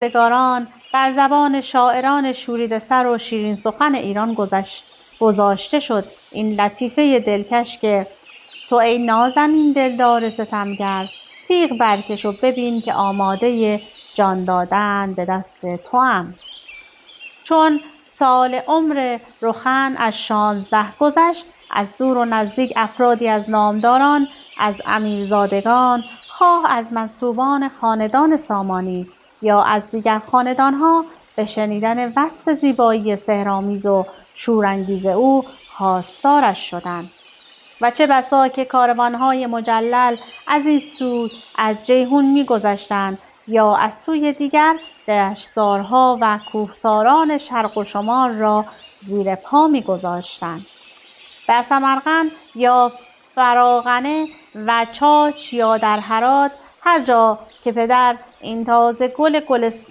روزگاران بر زبان شاعران شوریده سر و شیرین سخن ایران گذاشته شد این لطیفه دلکش که تو ای نازنین دلدار ستمگر، تیغ برکش و ببین که آماده جان دادن به دست توام. چون سال عمر رخن از 16 گذشت، از دور و نزدیک افرادی از نامداران، از امیرزادگان، خواه از منصوبان خاندان سامانی یا از دیگر خاندانها، به شنیدن وصف زیبایی سحرآمیز و شورانگیز او خواستارش شدند. و چه بسا که کاروانهای مجلل از این سو از جیحون می‌گذشتند یا از سوی دیگر دشتزارها و کوهساران شرق و شمال را زیر پا می‌گذاشتند. در سمرقند یا فراغنه و چاچ یا در هرات، هر جا که پدر این تازه گل گلستان